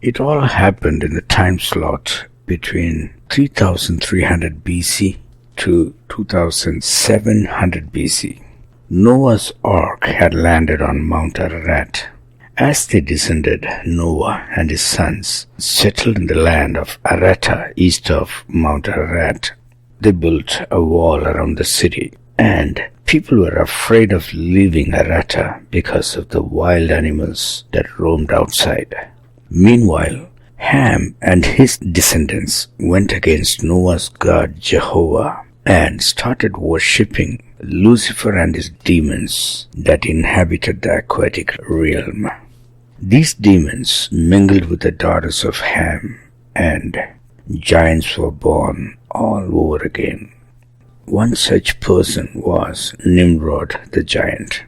It all happened in the time slot between 3300 BC to 2700 BC. Noah's Ark had landed on Mount Ararat. As they descended, Noah and his sons settled in the land of Arata east of Mount Ararat. They built a wall around the city, and people were afraid of leaving Arata because of the wild animals that roamed outside. Meanwhile, Ham and his descendants went against Noah's god Jehovah and started worshipping Lucifer and his demons that inhabited the aquatic realm. These demons mingled with the daughters of Ham, and giants were born all over again. One such person was Nimrod the giant.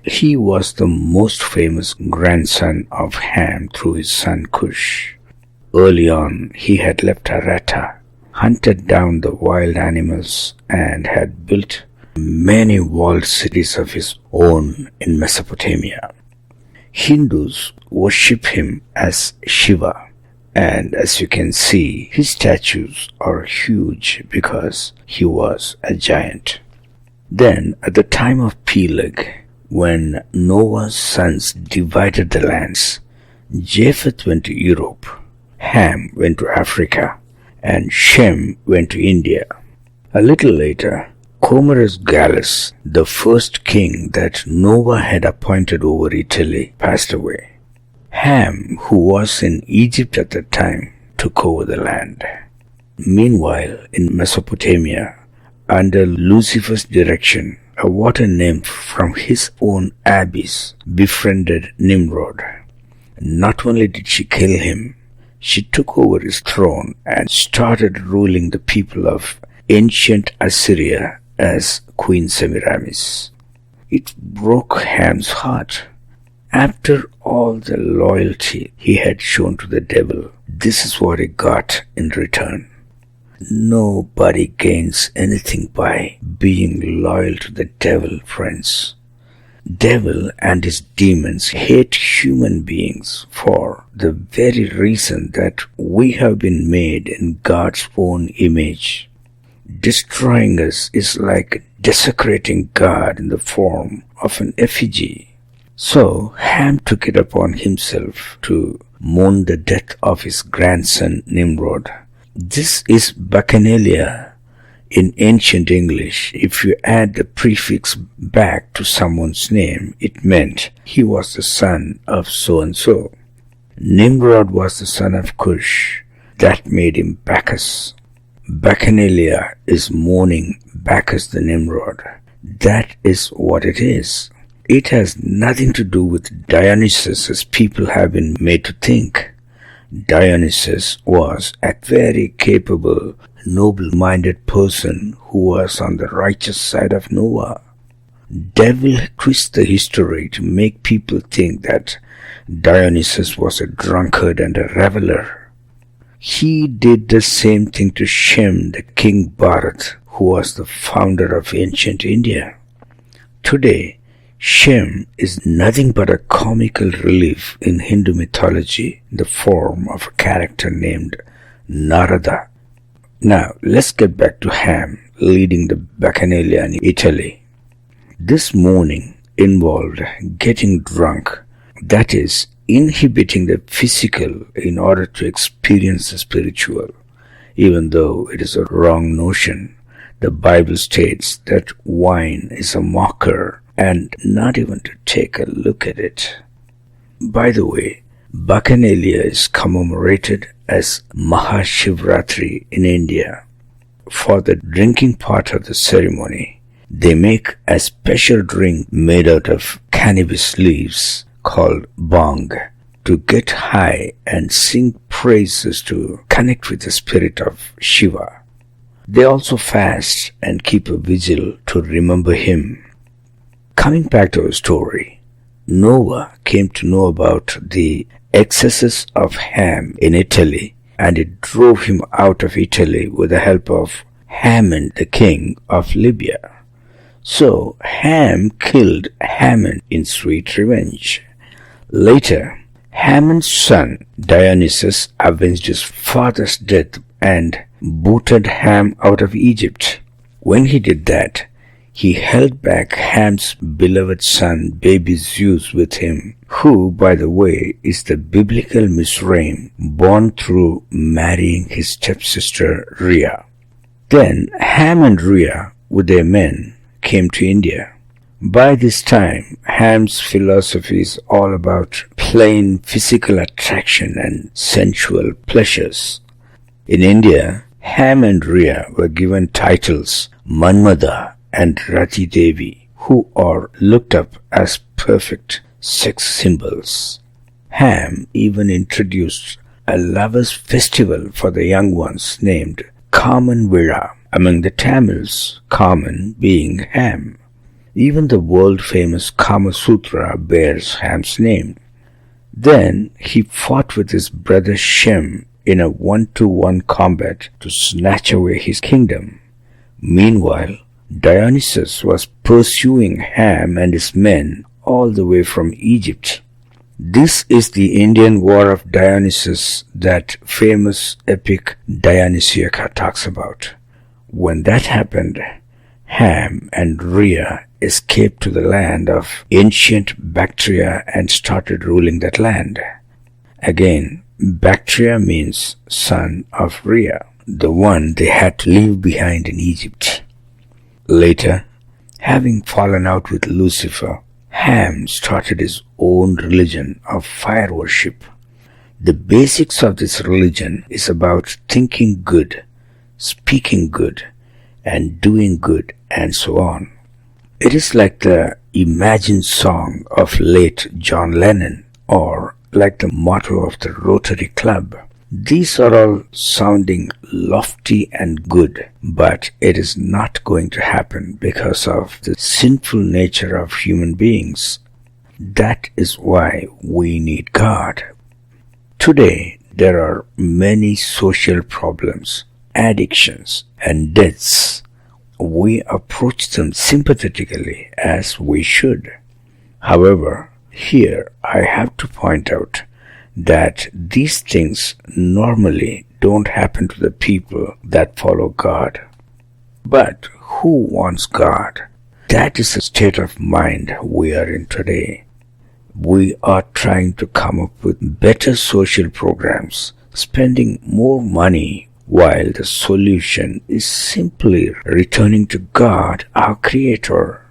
He was the most famous grandson of Ham through his son Cush. Early on, he had left Arata, hunted down the wild animals, and had built many walled cities of his own in Mesopotamia. Hindus worship him as Shiva, and as you can see, his statues are huge because he was a giant. Then, at the time of Peleg, when Noah's sons divided the lands, Japheth went to Europe, Ham went to Africa, and Shem went to India. A little later, Commodus Gallus, the first king that Noah had appointed over Italy, passed away. Ham, who was in Egypt at the time, took over the land. Meanwhile, in Mesopotamia, under Lucifer's direction, a water nymph from his own abyss befriended Nimrod. Not only did she kill him, she took over his throne and started ruling the people of ancient Assyria as Queen Semiramis. It broke Ham's heart. After all the loyalty he had shown to the devil, this is what he got in return. Nobody gains anything by being loyal to the devil, friends. Devil and his demons hate human beings for the very reason that we have been made in God's own image. Destroying us is like desecrating God in the form of an effigy. So Ham took it upon himself to mourn the death of his grandson Nimrod. This is Bacchanalia in ancient English. If you add the prefix back to someone's name, it meant he was the son of so-and-so. Nimrod was the son of Cush. That made him Bacchus. Bacchanalia is mourning Bacchus the Nimrod. That is what it is. It has nothing to do with Dionysus as people have been made to think. Dionysus was a very capable, noble-minded person who was on the righteous side of Noah. Devil twists the history to make people think that Dionysus was a drunkard and a reveler. He did the same thing to Shem, the king Bharat, who was the founder of ancient India. Today, Shem is nothing but a comical relief in Hindu mythology in the form of a character named Narada. Now, let's get back to Ham leading the Bacchanalia in Italy. This mourning involved getting drunk, that is, inhibiting the physical in order to experience the spiritual. Even though it is a wrong notion, the Bible states that wine is a mocker and not even to take a look at it. By the way, Bacchanalia is commemorated as Mahashivratri in India. For the drinking part of the ceremony, they make a special drink made out of cannabis leaves called bhang to get high and sing praises to connect with the spirit of Shiva. They also fast and keep a vigil to remember him. Coming back to our story, Noah came to know about the excesses of Ham in Italy, and it drove him out of Italy with the help of Haman, the king of Libya. So Ham killed Haman in sweet revenge. Later, Haman's son Dionysus avenged his father's death and booted Ham out of Egypt. When he did that, he held back Ham's beloved son, baby Zeus, with him, who, by the way, is the biblical Mizraim, born through marrying his stepsister Rhea. Then Ham and Rhea, with their men, came to India. By this time, Ham's philosophy is all about plain physical attraction and sensual pleasures. In India, Ham and Rhea were given titles Manmada and Rati Devi, who are looked up as perfect sex symbols. Ham even introduced a lovers' festival for the young ones named Kaman Vira, among the Tamils, Kaman being Ham. Even the world-famous Kama Sutra bears Ham's name. Then he fought with his brother Shem in a 1-to-1 combat to snatch away his kingdom. Meanwhile, Dionysus was pursuing Ham and his men all the way from Egypt. This is the Indian War of Dionysus that famous epic Dionysiaca talks about. When that happened, Ham and Rhea escaped to the land of ancient Bactria and started ruling that land. Again, Bactria means son of Rhea, the one they had to leave behind in Egypt. Later, having fallen out with Lucifer, Ham started his own religion of fire worship. The basics of this religion is about thinking good, speaking good, and doing good, and so on. It is like the Imagine song of late John Lennon, or like the motto of the Rotary Club. These are all sounding lofty and good, but it is not going to happen because of the sinful nature of human beings. That is why we need God. Today, there are many social problems, addictions, and deaths. We approach them sympathetically, as we should. However, here I have to point out that these things normally don't happen to the people that follow God. But who wants God? That is the state of mind we are in today. We are trying to come up with better social programs, spending more money, while the solution is simply returning to God, our Creator.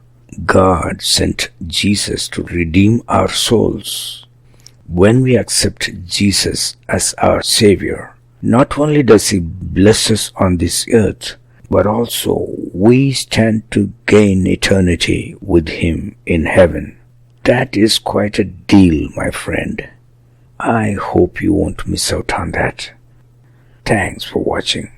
God sent Jesus to redeem our souls. When we accept Jesus as our Savior, not only does He bless us on this earth, but also we stand to gain eternity with Him in heaven. That is quite a deal, my friend. I hope you won't miss out on that. Thanks for watching.